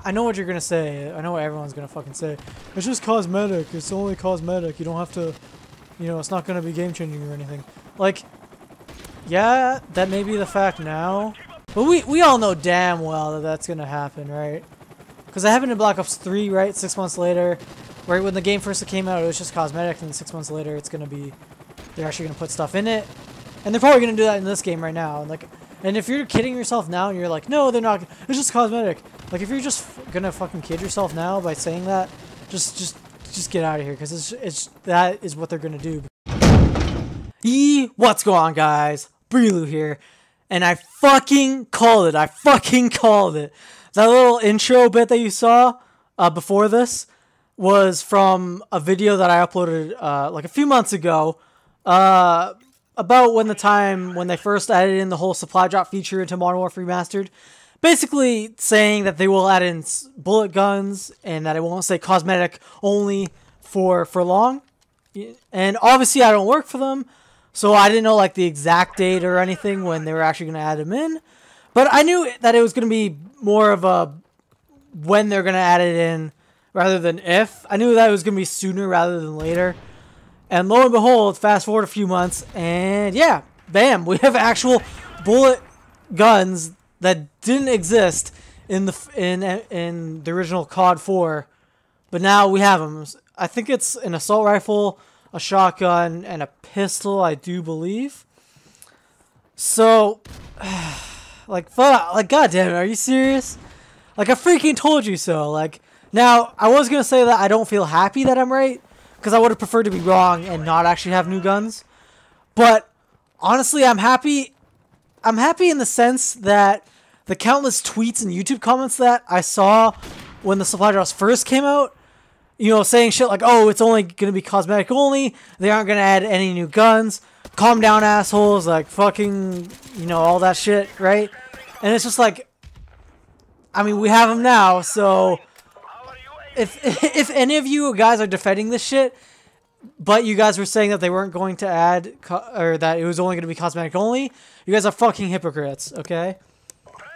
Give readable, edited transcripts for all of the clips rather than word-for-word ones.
I know what you're gonna say. I know what everyone's gonna fucking say. It's just cosmetic. It's only cosmetic. You don't have to, you know, it's not gonna be game changing or anything. Like, yeah, that may be the fact now, but we all know damn well that that's gonna happen, right? Because it happened in Black Ops 3, right? 6 months later, right when the game first came out, it was just cosmetic, and 6 months later, it's gonna be, they're actually gonna put stuff in it, and they're probably gonna do that in this game right now. And like, and if you're kidding yourself now, and you're like, no, they're not. It's just cosmetic. Like, if you're just gonna fucking kid yourself now by saying that, just get out of here, because it's that is what they're gonna do. What's going on, guys? Brilu here, and I fucking called it. I fucking called it. That little intro bit that you saw before this was from a video that I uploaded like a few months ago about when they first added in the whole supply drop feature into Modern Warfare Remastered. Basically saying that they will add in bullet guns and that it won't say cosmetic only for long. And obviously I don't work for them, so I didn't know like the exact date or anything when they were actually going to add them in. But I knew that it was going to be more of a when they're going to add it in rather than if. I knew that it was going to be sooner rather than later. And lo and behold, fast forward a few months, and yeah, bam, we have actual bullet guns that didn't exist in the original COD 4, but now we have them. I think it's an assault rifle, a shotgun, and a pistol, I do believe. So, like, goddamn it, are you serious? Like, I freaking told you so. Like, now, I was gonna say that I don't feel happy that I'm right, because I would have preferred to be wrong and not actually have new guns. But honestly, I'm happy. I'm happy in the sense that the countless tweets and YouTube comments that I saw when the supply drops first came out, you know, saying shit like, oh, it's only going to be cosmetic only, they aren't going to add any new guns, calm down assholes, like fucking, you know, all that shit, right? And it's just like, I mean, we have them now, so if any of you guys are defending this shit, but you guys were saying that they weren't going to add, or that it was only going to be cosmetic only, you guys are fucking hypocrites, okay?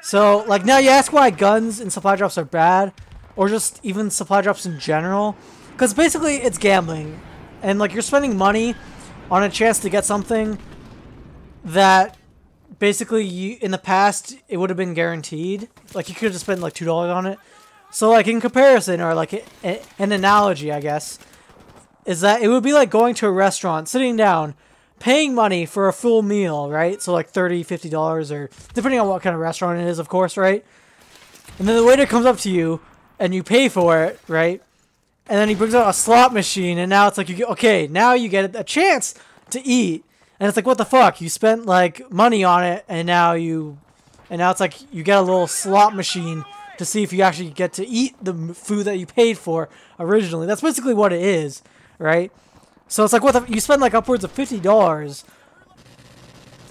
So, like, now you ask why guns and supply drops are bad, or just even supply drops in general, because basically it's gambling, and like you're spending money on a chance to get something that basically in the past it would have been guaranteed. Like, you could have just spent like $2 on it. So like in comparison, or like an analogy, I guess, is that it would be like going to a restaurant, sitting down, paying money for a full meal, right? So like $30, $50, or depending on what kind of restaurant it is, of course, right? And then the waiter comes up to you and you pay for it, right? And then he brings out a slot machine, and now it's like, okay, now you get a chance to eat. And it's like, what the fuck? You spent like money on it, and now it's like you get a little slot machine to see if you actually get to eat the food that you paid for originally. That's basically what it is, right? So it's like, what the, you spend like upwards of $50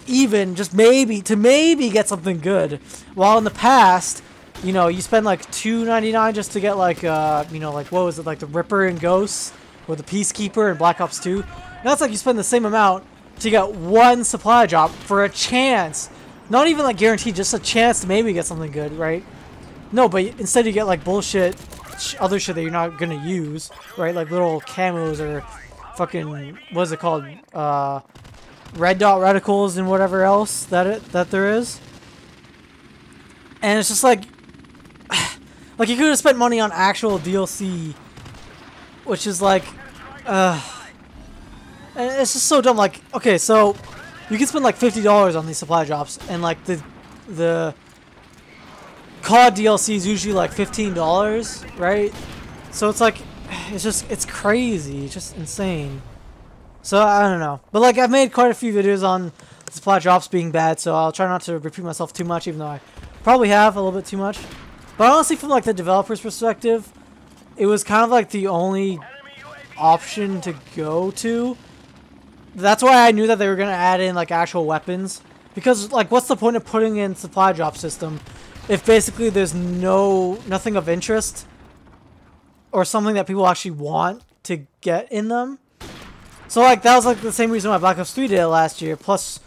even just maybe get something good, while in the past, you know, you spend like $2.99 just to get like you know, like, what was it, like the Ripper and Ghosts or the Peacekeeper in Black Ops 2. Now it's like you spend the same amount to get one supply drop for a chance, not even like guaranteed, just a chance to maybe get something good, right? No, but instead you get like bullshit, other shit that you're not gonna use, right? Like little camos or fucking, what is it called? Red dot reticles and whatever else that there is. And it's just like, like you could have spent money on actual DLC, which is like, and it's just so dumb. Like, okay, so you can spend like $50 on these supply drops, and like the COD DLC is usually like $15, right? So it's like, it's crazy, it's just insane. So I don't know, but like I've made quite a few videos on supply drops being bad, so I'll try not to repeat myself too much, even though I probably have a little bit too much. But honestly, from like the developer's perspective, it was kind of like the only option to go to. That's why I knew that they were gonna add in like actual weapons, because like, what's the point of putting in supply drop system if basically there's nothing of interest or something that people actually want to get in them? So like, that was like the same reason why Black Ops 3 did it last year. Plus,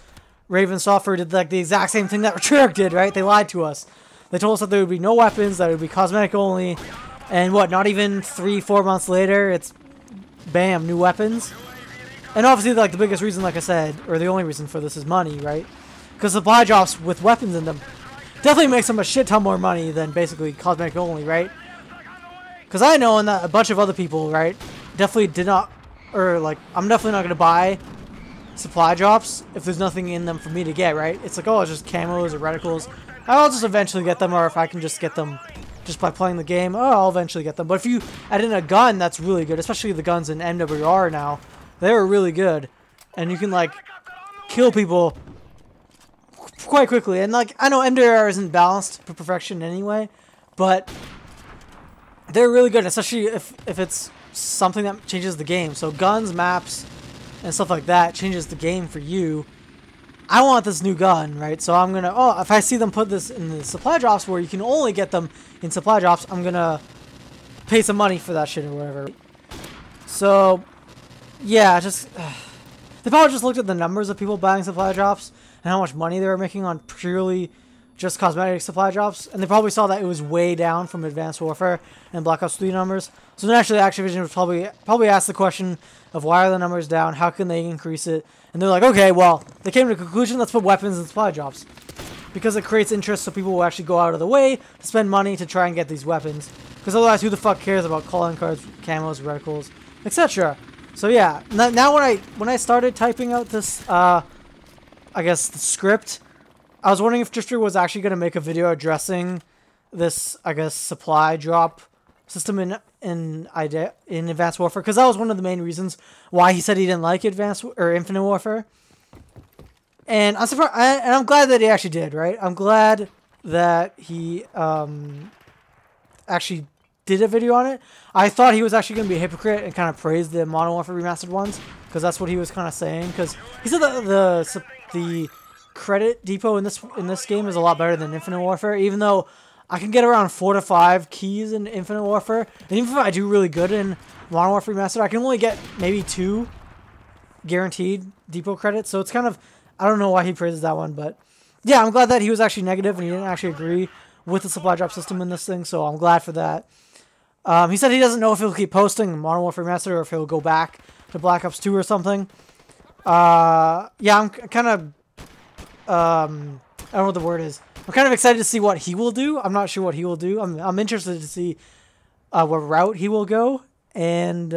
Raven Software did like the exact same thing that Treyarch did, right? They lied to us. They told us that there would be no weapons, that it would be cosmetic only, and what, not even 3-4 months later, it's bam, new weapons. And obviously, like, the biggest reason, like I said, or the only reason for this is money, right? Because supply drops with weapons in them definitely makes them a shit ton more money than basically cosmetic only, right? Because I know, and that a bunch of other people, right, definitely did not, or like, I'm definitely not going to buy supply drops if there's nothing in them for me to get, right? It's like, oh, it's just camos or reticles. I'll just eventually get them, or if I can just get them just by playing the game, oh, I'll eventually get them. But if you add in a gun, that's really good, especially the guns in MWR now. They're really good, and you can, like, kill people quite quickly. And, like, I know MWR isn't balanced to perfection anyway, but they're really good, especially if it's something that changes the game. So guns, maps, and stuff like that changes the game for you. I want this new gun, right? So I'm gonna, oh, if I see them put this in the supply drops where you can only get them in supply drops, I'm gonna pay some money for that shit or whatever. So, yeah, just, they probably just looked at the numbers of people buying supply drops and how much money they were making on purely just cosmetic supply drops, and they probably saw that it was way down from Advanced Warfare and Black Ops 3 numbers. So naturally, Activision was probably asked the question of why are the numbers down? How can they increase it? And they're like, okay, well, they came to the conclusion, let's put weapons in supply drops. Because it creates interest, so people will actually go out of the way to spend money to try and get these weapons. Because otherwise, who the fuck cares about calling cards, camos, reticles, etc. So yeah, now when I started typing out this, I guess, the script, I was wondering if Drifter was actually going to make a video addressing this, I guess, supply drop system in Advanced Warfare, because that was one of the main reasons why he said he didn't like Infinite Warfare. And I'm surprised, and I'm glad that he actually did, right? I'm glad that he actually did a video on it. I thought he was actually going to be a hypocrite and kind of praise the Modern Warfare Remastered ones, because that's what he was kind of saying. Because he said that the credit depot in this game is a lot better than Infinite Warfare, even though I can get around 4 to 5 keys in Infinite Warfare, and even if I do really good in Modern Warfare Remastered, I can only get maybe 2 guaranteed depot credits. So it's kind of, I don't know why he praises that one, but yeah, I'm glad that he was actually negative and he didn't actually agree with the supply drop system in this thing. So I'm glad for that. He said he doesn't know if he'll keep posting Modern Warfare Remastered or if he'll go back to Black Ops 2 or something. Yeah, I'm kind of, I don't know what the word is. I'm kind of excited to see what he will do. I'm not sure what he will do. I'm interested to see what route he will go. And,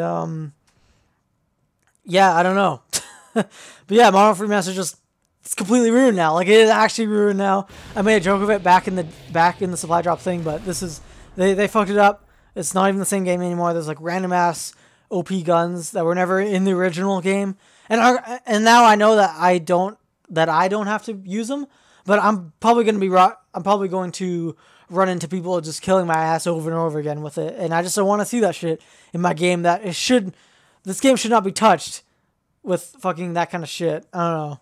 yeah, I don't know. But yeah, Modern Warfare Remastered it's completely ruined now. Like, it is actually ruined now. I made a joke of it back in the supply drop thing, but this is, they fucked it up. It's not even the same game anymore. There's like random ass OP guns that were never in the original game. And now I know that I don't have to use them. But I'm probably going to run into people just killing my ass over and over again with it, and I just don't want to see that shit in my game. This game should not be touched with fucking that kind of shit. I don't know.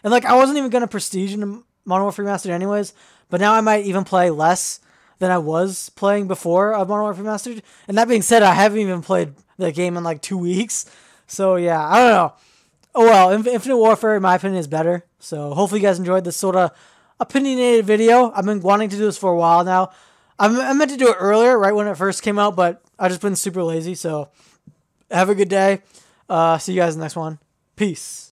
And like, I wasn't even gonna prestige in Modern Warfare Remastered anyways, but now I might even play less than I was playing before of Modern Warfare Remastered. And that being said, I haven't even played the game in like 2 weeks. So yeah, I don't know. Oh well, Infinite Warfare, in my opinion, is better. So hopefully you guys enjoyed this sort of opinionated video. I've been wanting to do this for a while now. I meant to do it earlier, right when it first came out, but I've just been super lazy. So have a good day. See you guys in the next one. Peace.